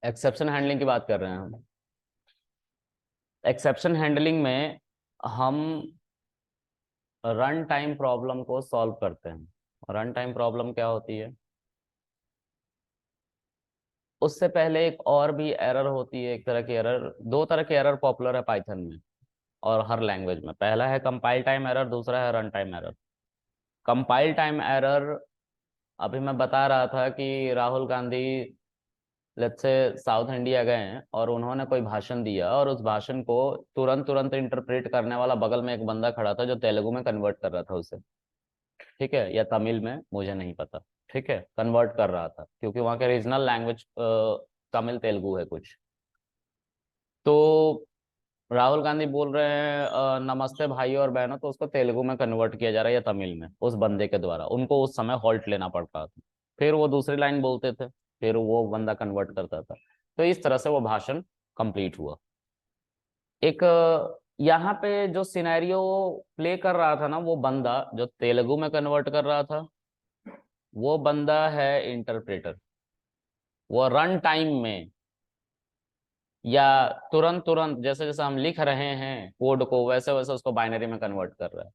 Exception handling की बात कर रहे हैं हम। एक्सेप्शन हैंडलिंग में हम रन टाइम प्रॉब्लम को सॉल्व करते हैं। रन टाइम प्रॉब्लम क्या होती है? उससे पहले एक और भी एरर होती है, एक तरह की एरर, दो तरह की एरर पॉपुलर है पाइथन में और हर लैंग्वेज में। पहला है कंपाइल टाइम एरर, दूसरा है run time error. Compile time error, अभी मैं बता रहा था कि Rahul Gandhi let's say south India गए हैं और उन्होंने कोई भाषण दिया और उस भाषण को तुरंत तुरंत इंटरप्रेट करने वाला बगल में एक बंदा खड़ा था जो तेलुगु में कन्वर्ट कर रहा था उसे। ठीक है, या तमिल में, मुझे नहीं पता। ठीक है, कन्वर्ट कर रहा था क्योंकि वहाँ के रीजनल लैंग्वेज तमिल तेलुगु है कुछ। तो राहुल गांधी बोल रहे हैं नमस्ते भाइयों और बहनों, तो उसको तेलुगु में कन्वर्ट किया जा रहा है या तमिल में उस बंदे के द्वारा। उनको उस समय हॉल्ट लेना पड़ रहा था, फिर वो दूसरी लाइन बोलते थे, फिर वो बंदा कन्वर्ट करता था। तो इस तरह से वो भाषण कंप्लीट हुआ। एक यहाँ पे जो सिनेरियो प्ले कर रहा था ना, वो बंदा जो तेलुगु में कन्वर्ट कर रहा था, वो बंदा है इंटरप्रेटर। वो रन टाइम में या तुरंत तुरंत जैसे जैसे हम लिख रहे हैं कोड को, वैसे वैसे उसको बाइनरी में कन्वर्ट कर रहा है।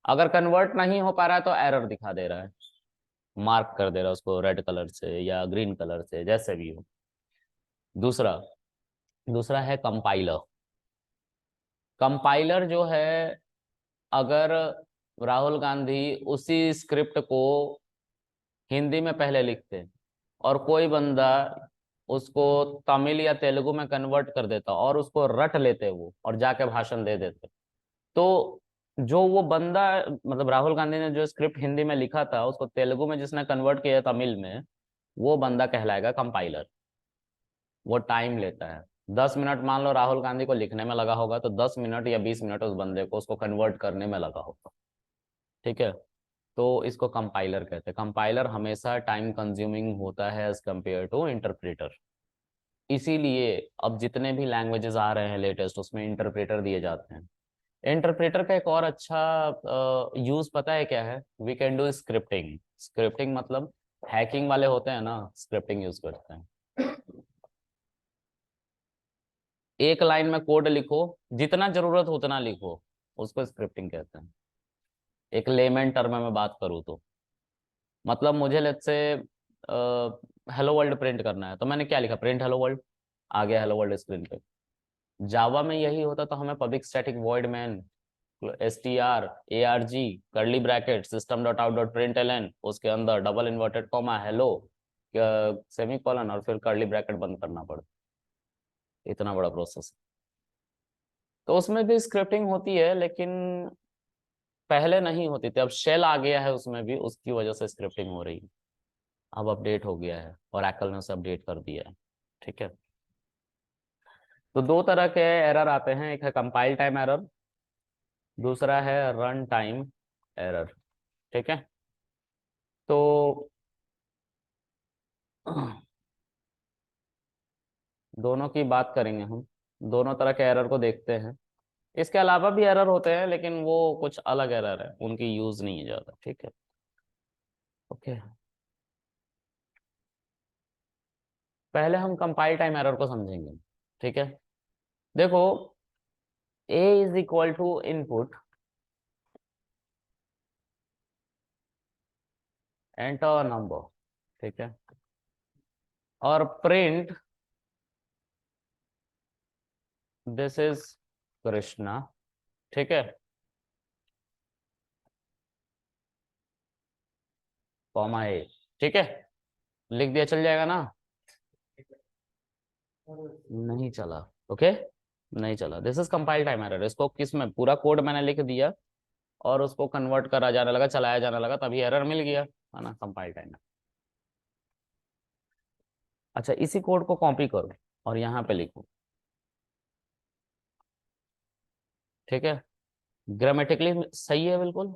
अगर कन्वर्ट नहीं हो पा रहा है तो एरर दिखा दे रहा है, मार्क कर दे रहा है उसको रेड कलर से या ग्रीन कलर से, जैसे भी हो। दूसरा दूसरा है कंपाइलर। कंपाइलर जो है, अगर राहुल गांधी उसी स्क्रिप्ट को हिंदी में पहले लिखते और कोई बंदा उसको तमिल या तेलुगु में कन्वर्ट कर देता और उसको रट लेते वो और जाके भाषण दे देते, तो जो वो बंदा, मतलब राहुल गांधी ने जो स्क्रिप्ट हिंदी में लिखा था उसको तेलुगु में जिसने कन्वर्ट किया तमिल में, वो बंदा कहलाएगा कंपाइलर। वो टाइम लेता है। 10 मिनट मान लो राहुल गांधी को लिखने में लगा होगा, तो 10 मिनट या 20 मिनट उस बंदे को उसको कन्वर्ट करने में लगा होगा। ठीक है, तो इसको कंपाइलर कहते हैं। कंपाइलर हमेशा टाइम कंज्यूमिंग होता है एज कम्पेयर टू इंटरप्रेटर। इसीलिए अब जितने भी लैंग्वेजेस आ रहे हैं लेटेस्ट, उसमें इंटरप्रेटर दिए जाते हैं। इंटरप्रेटर का एक और अच्छा यूज पता है क्या है? We can do scripting. Scripting मतलब हैकिंग वाले होते हैं ना, स्क्रिप्टिंग यूज करते हैं। एक लाइन में कोड लिखो, जितना जरूरत हो उतना लिखो, उसको स्क्रिप्टिंग कहते हैं। एक लेमन टर्म में बात करूँ तो, मतलब मुझे let's say hello world print करना है, तो मैंने क्या लिखा? प्रिंट हेलो वर्ल्ड, आ गया हेलो वर्ल्ड स्क्रीन पे। जावा में यही होता तो हमें public static void main, str curly bracket system dot out dot print l n, उसके अंदर double inverted comma hello semi colon और फिर कर्ली ब्रैकेट बंद करना पड़ता। इतना बड़ा प्रोसेस। तो उसमें भी स्क्रिप्टिंग होती है, लेकिन पहले नहीं होती थी। अब शेल आ गया है उसमें भी, उसकी वजह से स्क्रिप्टिंग हो रही है। अब अपडेट हो गया है और एप्पल ने उसे अपडेट कर दिया है। ठीक है, तो दो तरह के एरर आते हैं, एक है कंपाइल टाइम एरर, दूसरा है रन टाइम एरर। ठीक है, तो दोनों की बात करेंगे हम, दोनों तरह के एरर को देखते हैं। इसके अलावा भी एरर होते हैं, लेकिन वो कुछ अलग एरर है, उनकी यूज नहीं है ज्यादा। ठीक है, ओके। पहले हम कंपाइल टाइम एरर को समझेंगे। ठीक है, देखो, a is equal to input, enter number. ठीक है, और प्रिंट दिस इज कृष्णा। ठीक है, कॉमा ए। ठीक है, लिख दिया, चल जाएगा ना? नहीं चला? ओके, नहीं चला। This is compile time error. इसको किस में, पूरा कोड मैंने लिख दिया और उसको कन्वर्ट करा जाने लगा, चलाया जाने लगा, तभी एरर मिल गया, है ना? Compile time. अच्छा, इसी कोड को कॉपी करो और यहाँ पे लिखो। ठीक है, ग्रामेटिकली सही है बिल्कुल,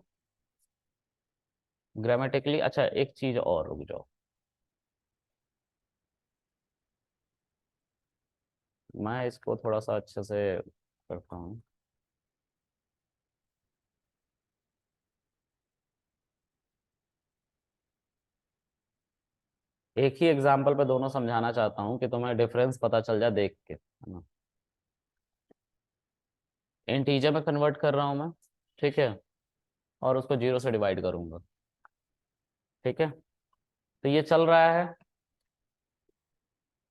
ग्रामेटिकली। अच्छा, एक चीज और, रुक जाओ, मैं इसको थोड़ा सा अच्छे से करता हूँ। एक ही एग्जाम्पल पे दोनों समझाना चाहता हूँ कि तुम्हें डिफरेंस पता चल जाए देख के, है ना। इंटीजर में कन्वर्ट कर रहा हूँ मैं, ठीक है, और उसको 0 से डिवाइड करूंगा, ठीक है। तो ये चल रहा है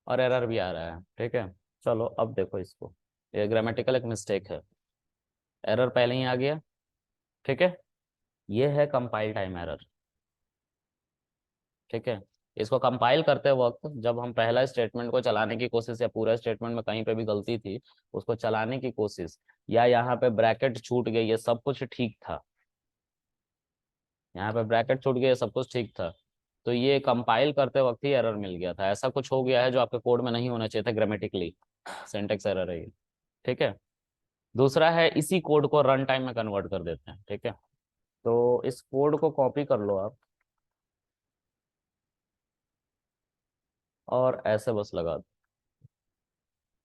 और एरर भी आ रहा है, ठीक है। चलो अब देखो इसको, ये ग्रामेटिकल एक मिस्टेक है, एरर पहले ही आ गया, ठीक है। ये है कंपाइल टाइम एरर, ठीक है। इसको कंपाइल करते वक्त जब हम पहला स्टेटमेंट को चलाने की कोशिश, या पूरा स्टेटमेंट में कहीं पे भी गलती थी उसको चलाने की कोशिश, या यहाँ पे ब्रैकेट छूट गई, ये सब कुछ ठीक था, यहाँ पे ब्रैकेट छूट गया, सब कुछ ठीक था, तो ये कंपाइल करते वक्त ही एरर मिल गया था। ऐसा कुछ हो गया है जो आपके कोड में नहीं होना चाहिए था, ग्रामेटिकली सिंटेक्स एरर है ये, ठीक है। दूसरा है, इसी कोड को रन टाइम में कन्वर्ट कर देते हैं, ठीक है। तो इस कोड को कॉपी कर लो आप, और ऐसे बस लगा दो।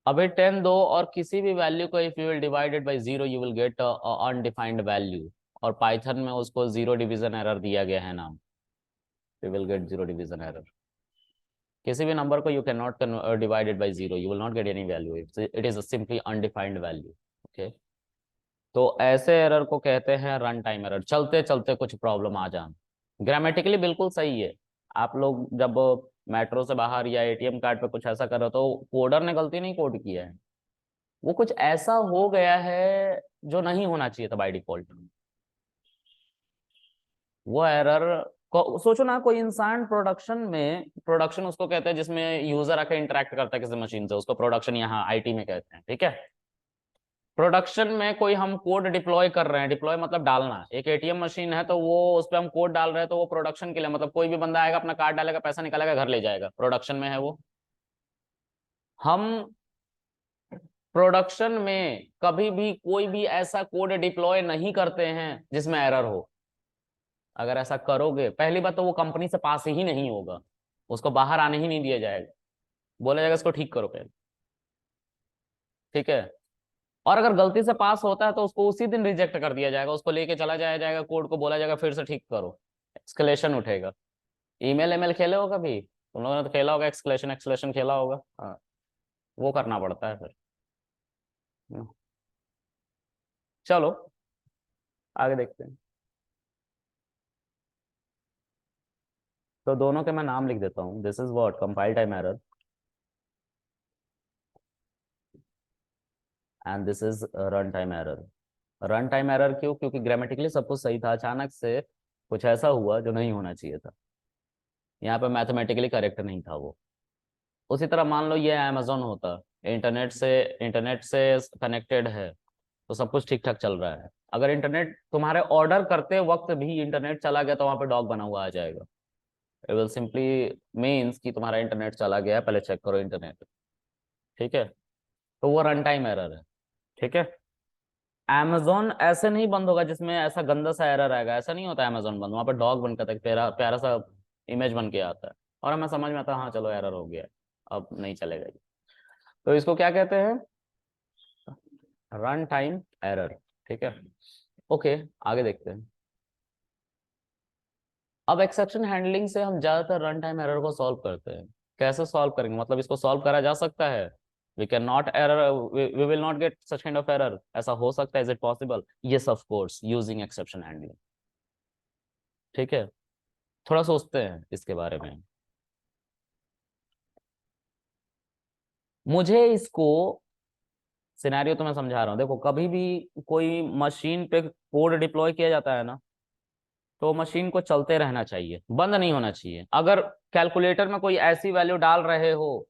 अभी 10 दो और किसी भी वैल्यू को if you will divided by 0 you will get undefined value, और पाइथन में उसको जीरो डिवीजन एरर दिया गया है नाम, you will get zero division error. किसी भी नंबर को you can not divided by 0, you will not get any value, it is simply undefined value, okay. तो ऐसे एरर को कहते हैं रन टाइम एरर, चलते चलते कुछ प्रॉब्लम आ जाना। ग्रामेटिकली बिल्कुल सही है, आप लोग जब मेट्रो से बाहर या एटीएम कार्ड पे कुछ ऐसा कर रहे हो तो कोडर ने गलती नहीं कोड किया है, वो कुछ ऐसा हो गया है जो नहीं होना चाहिए था बाय डिफॉल्ट। वो एरर को सोचो ना, कोई इंसान प्रोडक्शन में, प्रोडक्शन उसको कहते हैं जिसमें यूजर आके इंटरेक्ट करता है किसी मशीन से, उसको प्रोडक्शन यहाँ आईटी में कहते हैं, ठीक है। प्रोडक्शन में कोई हम कोड डिप्लॉय कर रहे हैं, डिप्लॉय मतलब डालना, एक एटीएम मशीन है तो वो उस पर हम कोड डाल रहे हैं, तो वो प्रोडक्शन के लिए, मतलब कोई भी बंदा आएगा अपना कार्ड डालेगा पैसा निकालेगा घर ले जाएगा, प्रोडक्शन में है वो। हम प्रोडक्शन में कभी भी कोई भी ऐसा कोड डिप्लॉय नहीं करते हैं जिसमें एरर हो। अगर ऐसा करोगे, पहली बात तो वो कंपनी से पास ही नहीं होगा, उसको बाहर आने ही नहीं दिया जाएगा, बोला जाएगा इसको ठीक करो पहले, ठीक है। और अगर गलती से पास होता है तो उसको उसी दिन रिजेक्ट कर दिया जाएगा, उसको लेके चला जाया जाएगा कोड को, बोला जाएगा फिर से ठीक करो, एक्सक्लेशन उठेगा। ईमेल एमएल खेले हो कभी, तुम लोगों ने तो खेला होगा, एक्सक्लेशन एक्सक्लेशन खेला होगा, हाँ, वो करना पड़ता है फिर। हम्म, चलो आगे देखते हैं। तो दोनों के मैं नाम लिख देता हूँ, this is what compile time error, and this is run time error. Run time error क्यों? क्योंकि ग्रामेटिकली सब कुछ सही था, अचानक से कुछ ऐसा हुआ जो नहीं होना चाहिए था, यहाँ पे मैथमेटिकली करेक्ट नहीं था वो। उसी तरह मान लो ये अमेजोन होता, इंटरनेट से कनेक्टेड है, तो सब कुछ ठीक ठाक चल रहा है। अगर इंटरनेट तुम्हारे ऑर्डर करते वक्त भी इंटरनेट चला गया तो वहां पे डॉग बना हुआ आ जाएगा, इट विल सिंपली मीन्स कि तुम्हारा इंटरनेट चला गया है, पहले चेक करो इंटरनेट, ठीक है। तो वो रन टाइम एरर है, ठीक है। Amazon ऐसे नहीं बंद होगा जिसमें ऐसा गंदा सा एरर आएगा, ऐसा नहीं होता Amazon बंद, वहां पर डॉग बनकर तक प्यारा प्यारा सा इमेज बन के आता है, और हमें समझ में आता है हाँ चलो एरर हो गया है, अब नहीं चलेगा ये। तो इसको क्या कहते हैं? रन टाइम एरर, ठीक है। ओके, आगे देखते हैं। अब एक्सेप्शन हैंडलिंग से हम ज्यादातर रन टाइम एरर को सॉल्व करते हैं। कैसे सॉल्व करेंगे, मतलब इसको सॉल्व करा जा सकता है? We can not error, we will not get such kind of error, ऐसा हो सकता है? Is it possible? Yes of course, using exception handling, ठीक है। थोड़ा सोचते हैं इसके बारे में। मुझे इसको सिनेरियो तो मैं समझा रहा हूँ, देखो कभी भी कोई मशीन पे कोड डिप्लॉय किया जाता है ना, तो मशीन को चलते रहना चाहिए, बंद नहीं होना चाहिए। अगर कैलकुलेटर में कोई ऐसी वैल्यू डाल रहे हो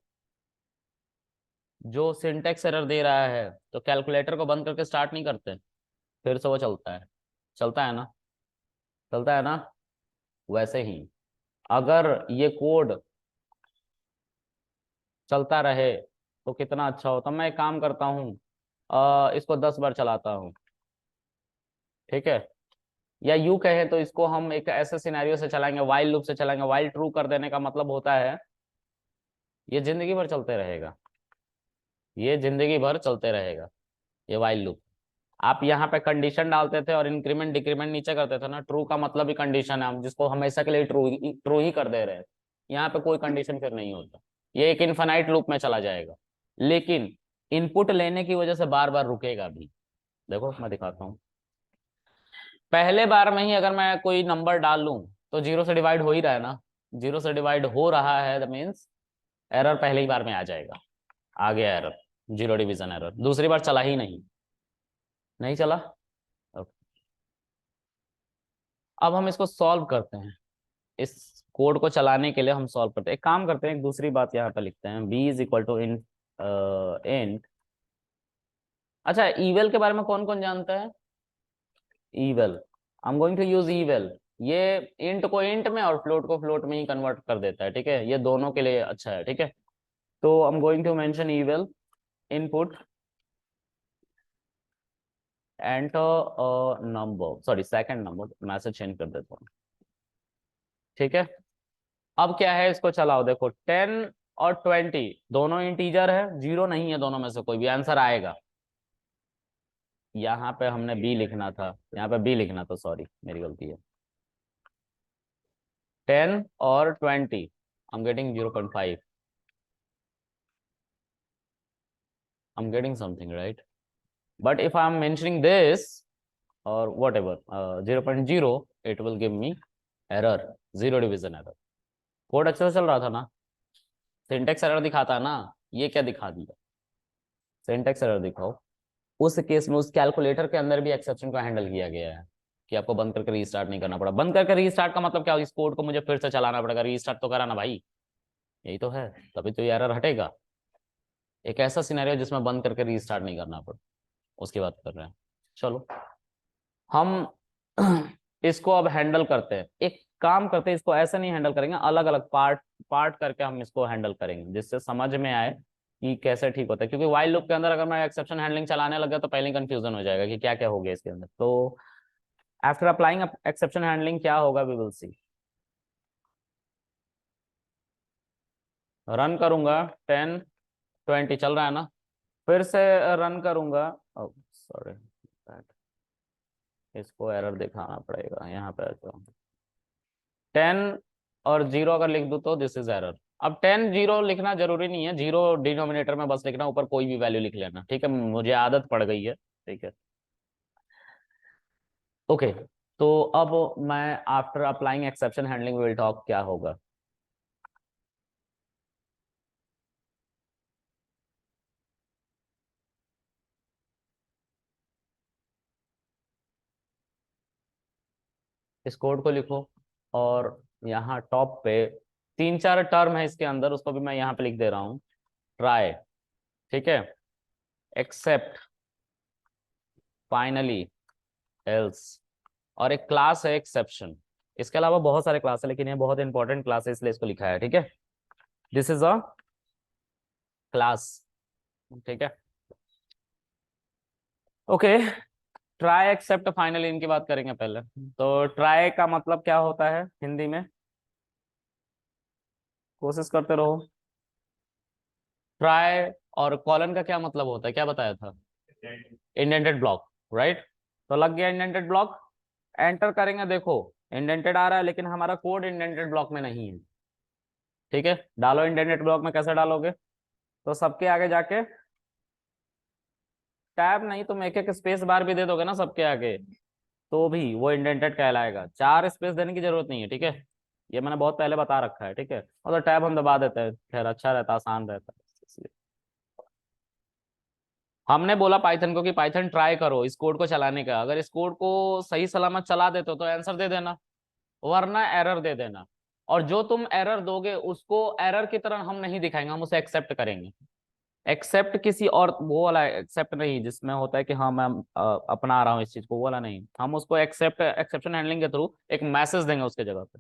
जो सिंटेक्स एरर दे रहा है, तो कैलकुलेटर को बंद करके स्टार्ट नहीं करते, फिर से वो चलता है, चलता है ना, चलता है ना। वैसे ही अगर ये कोड चलता रहे तो कितना अच्छा होता। मैं एक काम करता हूँ, इसको 10 बार चलाता हूँ, ठीक है। या यूं कहें तो इसको हम एक ऐसे सिनेरियो से चलाएंगे, वाइल लूप से चलाएंगे। वाइल ट्रू कर देने का मतलब होता है ये जिंदगी भर चलते रहेगा, ये जिंदगी भर चलते रहेगा, ये वाइल लूप। आप यहाँ पे कंडीशन डालते थे और इंक्रीमेंट डिक्रीमेंट नीचे करते थे ना, ट्रू का मतलब ही कंडीशन है, हम जिसको हमेशा के लिए ट्रू ट्रू ही कर दे रहे हैं। यहाँ पे कोई कंडीशन फिर नहीं होता, ये एक इनफाइनाइट लूप में चला जाएगा, लेकिन इनपुट लेने की वजह से बार बार रुकेगा भी। देखो मैं दिखाता हूँ, पहले बार में ही अगर मैं कोई नंबर डाल लूं तो जीरो से डिवाइड हो ही रहा है ना, जीरो से डिवाइड हो रहा है, दैट मीन्स एरर पहले ही बार में आ जाएगा। आ गया एरर, जीरो डिवीजन एरर, दूसरी बार चला ही नहीं, नहीं चला। Okay. अब हम इसको सॉल्व करते हैं, इस कोड को चलाने के लिए हम सॉल्व करते हैं। एक काम करते हैं, एक दूसरी बात यहाँ पे लिखते हैं, b is equal to int. अच्छा, ईवेल के बारे में कौन कौन जानता है? Eval, I am going to use eval. ये इंट को इंट में और फ्लोट को फ्लोट में ही कन्वर्ट कर देता है, ठीक है, ये दोनों के लिए अच्छा है, ठीक है। तो I am going to mention eval input enter number, sorry second number, message change कर देता हूँ, ठीक है। अब क्या है, इसको चलाओ, देखो 10 और 20 दोनों इंटीजर है, जीरो नहीं है दोनों में से कोई भी, आंसर आएगा। यहाँ पे हमने बी लिखना था, यहाँ पे बी लिखना था, सॉरी मेरी गलती है। 10 और 20, I am getting 0.5, I am getting something right, but if I am mentioning this or whatever 0.0, it will give me error, zero division error. Code अच्छा से चल रहा था ना, सिंटेक्स एरर दिखाता ना, ये क्या दिखा दिया, सिंटेक्स एरर दिखाओ। उस केस में उस कैलकुलेटर के अंदर भी एक्सेप्शन को हैंडल किया गया है कि आपको बंद करके रीस्टार्ट नहीं करना पड़ा। बंद करके रीस्टार्ट का मतलब क्या, इस कोड को मुझे फिर से चलाना पड़ेगा, रीस्टार्ट तो कराना भाई, यही तो है, तभी तो ये एरर हटेगा। एक ऐसा सिनेरियो जिसमें बंद करके रीस्टार्ट नहीं करना पड़ा, उसकी बात कर रहे हैं। चलो हम इसको अब हैंडल करते हैं, एक काम करते हैं, इसको ऐसे नहीं हैंडल करेंगे, अलग अलग पार्ट पार्ट करके हम इसको हैंडल करेंगे, जिससे समझ में आए कि कैसे ठीक होता है। क्योंकि वाइल लूप के अंदर अगर मैं एक्सेप्शन हैंडलिंग चलाने लगा तो पहले कंफ्यूजन हो जाएगा कि क्या क्या हो गया इसके अंदर। तो आफ्टर अप्लाइंग एक्सेप्शन हैंडलिंग क्या होगा, वी विल सी। रन करूंगा, 10 20 चल रहा है ना, फिर से रन करूंगा, सॉरी इसको एरर दिखाना पड़ेगा, यहाँ पे 10 और 0 अगर लिख दूं तो दिस इज एरर। अब 10 0 लिखना जरूरी नहीं है, जीरो डिनोमिनेटर में बस लिखना, ऊपर कोई भी वैल्यू लिख लेना, ठीक है, मुझे आदत पड़ गई है, ठीक है। ओके, तो अब मैं after applying exception handling will talk क्या होगा। इस कोड को लिखो, और यहाँ टॉप पे 3 4 टर्म है इसके अंदर, उसको भी मैं यहाँ पे लिख दे रहा हूँ, ट्राई, ठीक है, एक्सेप्ट, फाइनली, एल्स, और एक क्लास है एक्सेप्शन। इसके अलावा बहुत सारे क्लास है, लेकिन ये बहुत इंपॉर्टेंट क्लास है इसलिए इसको लिखा है, ठीक है, दिस इज अ क्लास, ठीक है। ओके, ट्राई एक्सेप्ट फाइनली इनकी बात करेंगे पहले। तो ट्राई का मतलब क्या होता है हिंदी में, कोशिश करते रहो। ट्राई और कॉलन का क्या मतलब होता है, क्या बताया था, इंडेंटेड ब्लॉक, राइट। तो लग गया इंडेंटेड ब्लॉक, एंटर करेंगे, देखो इंडेंटेड आ रहा है, लेकिन हमारा कोड इंडेंटेड ब्लॉक में नहीं है, ठीक है। डालो इंडेंटेड ब्लॉक में, कैसे डालोगे, तो सबके आगे जाके, टैब नहीं, तुम एक एक स्पेस बार भी दे दोगे ना सबके आगे, तो भी वो इंडेंटेड कहलाएगा, 4 स्पेस देने की जरूरत नहीं है, ठीक है, ये मैंने बहुत पहले बता रखा है, ठीक है। और तो टैब हम दबा देते हैं, खैर अच्छा रहता, आसान रहता है इसलिए। हमने बोला पाइथन को कि पाइथन ट्राई करो इस कोड को चलाने का, अगर इस कोड को सही सलामत चला देते हो तो आंसर दे देना, वरना एरर दे देना। और जो तुम एरर दोगे उसको एरर की तरह हम नहीं दिखाएंगे, हम उसे एक्सेप्ट करेंगे। एक्सेप्ट किसी और, वो वाला एक्सेप्ट नहीं जिसमें होता है कि हाँ मैं अपना रहा हूँ इस चीज को, वो वाला नहीं, हम उसको एक्सेप्ट एक्सेप्शन हैंडलिंग के थ्रू एक मैसेज देंगे उसके जगह पे,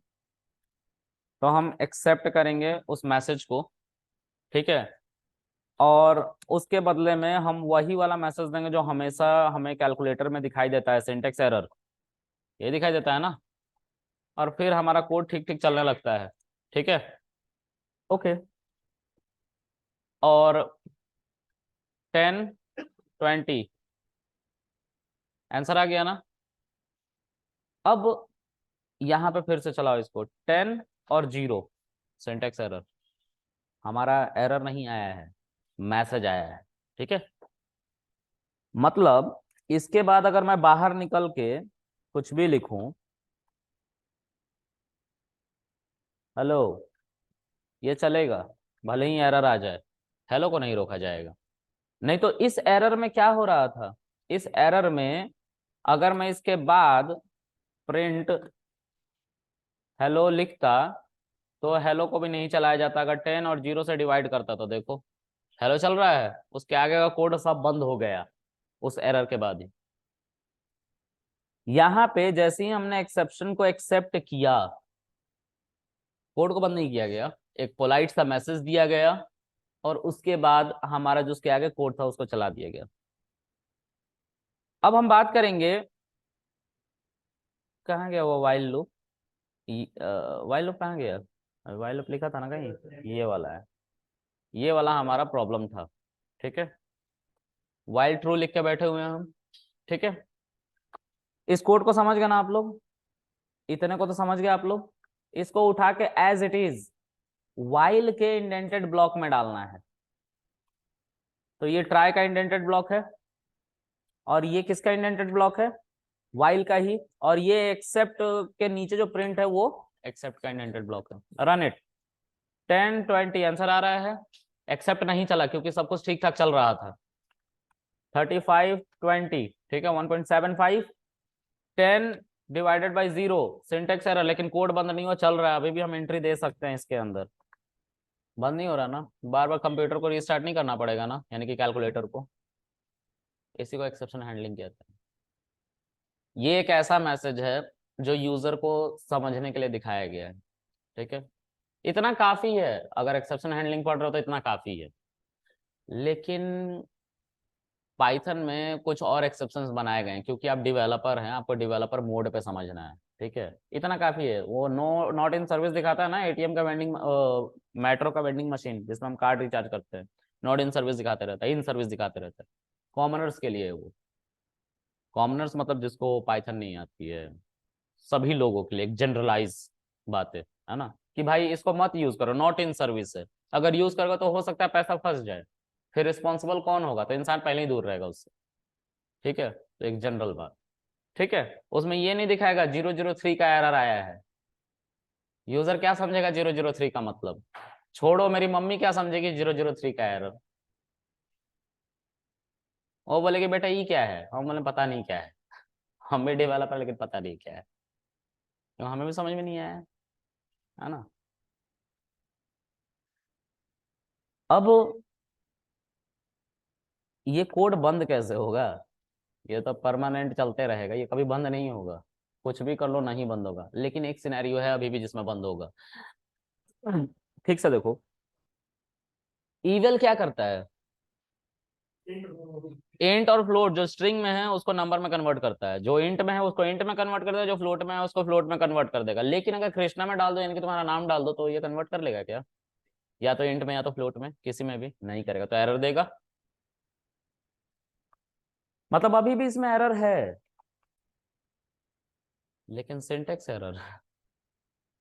तो हम एक्सेप्ट करेंगे उस मैसेज को, ठीक है। और उसके बदले में हम वही वाला मैसेज देंगे जो हमेशा हमें कैलकुलेटर में दिखाई देता है, सिंटेक्स एरर, ये दिखाई देता है ना, और फिर हमारा कोड ठीक ठीक चलने लगता है, ठीक है। ओके, और 10 20 आंसर आ गया ना। अब यहाँ पे फिर से चलाओ इसको, 10 और 0, सिंटेक्स एरर, हमारा एरर नहीं आया है, मैसेज आया है। ठीक है, मतलब इसके बाद अगर मैं बाहर निकल के कुछ भी लिखूं, हेलो, ये चलेगा, भले ही एरर आ जाए, हेलो को नहीं रोका जाएगा। नहीं तो इस एरर में क्या हो रहा था, इस एरर में अगर मैं इसके बाद प्रिंट हेलो लिखता तो हेलो को भी नहीं चलाया जाता। अगर 10 और 0 से डिवाइड करता तो देखो हेलो चल रहा है, उसके आगे का कोड सब बंद हो गया उस एरर के बाद ही। यहां पे जैसे ही हमने एक्सेप्शन को एक्सेप्ट किया, कोड को बंद नहीं किया गया, एक पोलाइट सा मैसेज दिया गया और उसके बाद हमारा जो उसके आगे कोड था उसको चला दिया गया। अब हम बात करेंगे, कहाँ गया वो वाइल लूप, वाइल लूप कहाँ गया, वाइल लूप लिखा था ना कहीं, ये वाला है, ये वाला हमारा प्रॉब्लम था। ठीक है, वाइल ट्रू लिख के बैठे हुए हैं हम। ठीक है, इस कोड को समझ गए ना आप लोग, इतने को तो समझ गए आप लोग। इसको उठा के एज इट इज वाइल के इंडेंटेड ब्लॉक में डालना है। तो ये ट्राई का इंडेंटेड ब्लॉक है और ये किसका इंडेंटेड ब्लॉक है, वाइल का ही। और ये एक्सेप्ट के नीचे जो प्रिंट है वो एक्सेप्ट का इंडेंटेड ब्लॉक है। रन इट, 10 20 आंसर आ रहा है। एक्सेप्ट नहीं चला क्योंकि सब कुछ ठीक ठाक चल रहा था। 35 20, ठीक है, 1.75, 10 डिवाइडेड बाई 0, सिंटेक्स एरर, लेकिन कोड बंद नहीं हुआ, चल रहा है, अभी भी हम एंट्री दे सकते हैं इसके अंदर। बंद नहीं हो रहा ना, बार बार कंप्यूटर को रीस्टार्ट नहीं करना पड़ेगा ना, यानी कि कैलकुलेटर को। इसी को एक्सेप्शन हैंडलिंग कहते हैं। ये एक ऐसा मैसेज है जो यूजर को समझने के लिए दिखाया गया है। ठीक है, इतना काफी है, अगर एक्सेप्शन हैंडलिंग पढ़ रहे हो तो इतना काफी है। लेकिन पाइथन में कुछ और एक्सेप्शंस बनाए गए हैं, क्योंकि आप डेवलपर हैं, आपको डेवलपर मोड पे समझना है। ठीक है, इतना काफी है। वो नॉट इन सर्विस दिखाता है ना, एटीएम का वेंडिंग, मेट्रो का वेंडिंग मशीन जिसमें हम कार्ड रिचार्ज करते हैं, नॉट इन सर्विस दिखाते रहता है, इन सर्विस दिखाते रहता है। कॉमनर्स के लिए है वो, कॉमनर्स मतलब जिसको पाइथन नहीं आती है, सभी लोगों के लिए एक जनरलाइज बात है ना, कि भाई इसको मत यूज करो, नॉट इन सर्विस है। अगर यूज करोगे तो हो सकता है पैसा फंस जाए, फिर रिस्पॉन्सिबल कौन होगा, तो इंसान पहले ही दूर रहेगा उससे। ठीक है, तो एक जनरल बात। ठीक है, उसमें ये नहीं दिखाएगा 003 का एरर आया है। यूजर क्या समझेगा 003 का मतलब, छोड़ो, मेरी मम्मी क्या समझेगी 003 का एरर। वो बोलेगी बेटा ये क्या है, हम बोले पता नहीं क्या है, हम भी डेवलपर लेकिन पता नहीं क्या है, तो हमें भी समझ में नहीं आया है ना। अब ये कोड बंद कैसे होगा, ये तो परमानेंट चलते रहेगा, ये कभी बंद नहीं होगा, कुछ भी कर लो नहीं बंद होगा। लेकिन एक सिनेरियो है अभी भी जिसमें बंद होगा। ठीक से देखो, ईवल क्या करता है, इंट और फ्लोट, जो स्ट्रिंग में है उसको नंबर में कन्वर्ट करता है, जो इंट में है उसको इंट में कन्वर्ट कर देगा, जो फ्लोट में है उसको फ्लोट में कन्वर्ट कर देगा। लेकिन अगर कृष्णा में डाल दो, यानी कि तुम्हारा नाम डाल दो, तो ये कन्वर्ट कर लेगा क्या, या तो इंट में या तो फ्लोट में, किसी में भी नहीं करेगा, तो एरर देगा। मतलब अभी भी इसमें एरर है, लेकिन सिंटेक्स एरर,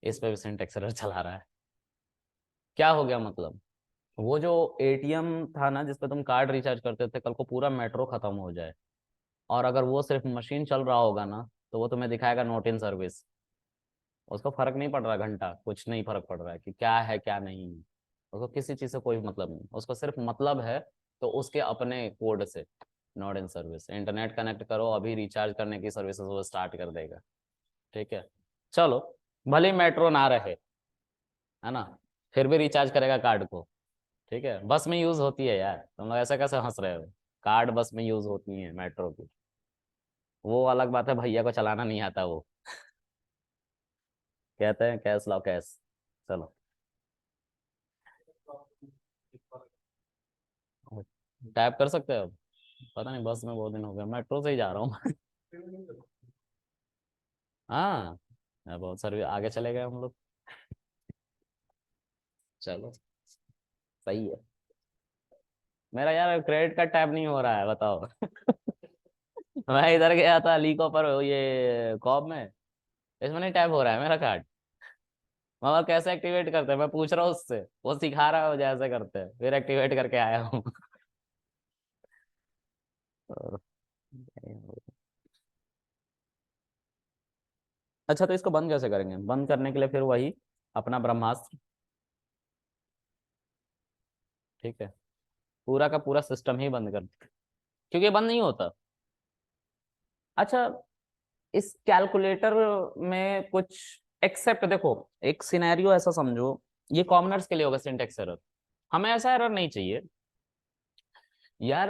इस पे भी सिंटेक्स एरर चला रहा है। क्या हो गया मतलब, वो जो एटीएम था ना जिसपे तुम कार्ड रिचार्ज करते थे, कल को पूरा मेट्रो खत्म हो जाए और अगर वो सिर्फ मशीन चल रहा होगा ना, तो वो तुम्हें दिखाएगा नॉट इन सर्विस। उसको फर्क नहीं पड़ रहा, घंटा कुछ नहीं फर्क पड़ रहा है कि क्या है क्या नहीं है, उसको किसी चीज से कोई मतलब नहीं, उसको सिर्फ मतलब है तो उसके अपने कोड से, not in service. Internet connect करो, अभी रिचार्ज करने की सर्विसेज वो स्टार्ट कर देगा। ठीक है, चलो, भले मेट्रो ना रहे, है ना, फिर भी रिचार्ज करेगा कार्ड को। ठीक है, बस में यूज होती है यार, तुम लोग ऐसा कैसे हंस रहे हो, कार्ड बस में यूज होती है मेट्रो की। वो अलग बात है, भैया को चलाना नहीं आता, वो कहते हैं कैश लाओ कैश। चलो, टैप कर सकते हो। पता नहीं, बस में बहुत दिन हो गया, मेट्रो से ही जा रहा हूँ। हाँ, बहुत सर्विस आगे चले गए हम लोग। चलो, सही है। मेरा यार क्रेडिट कार्ड टैप नहीं हो रहा है, बताओ। मैं इधर गया था लीको पर, ये कॉब में, इसमें नहीं टैप हो रहा है मेरा कार्ड। मगर कैसे एक्टिवेट करते हैं मैं पूछ रहा हूँ उससे, वो सिखा रहा है मुझे ऐसे करते हैं, फिर एक्टिवेट करके आया हूँ। अच्छा तो इसको बंद कैसे करेंगे? बंद करने के लिए फिर वही अपना ब्रह्मास्त्र, ठीक है, पूरा का पूरा सिस्टम ही बंद कर, क्योंकि ये बंद नहीं होता। अच्छा, इस कैलकुलेटर में कुछ एक्सेप्ट, देखो एक सिनेरियो ऐसा समझो, ये कॉमनर्स के लिए होगा सिंटेक्स एरर, हमें ऐसा एरर नहीं चाहिए यार।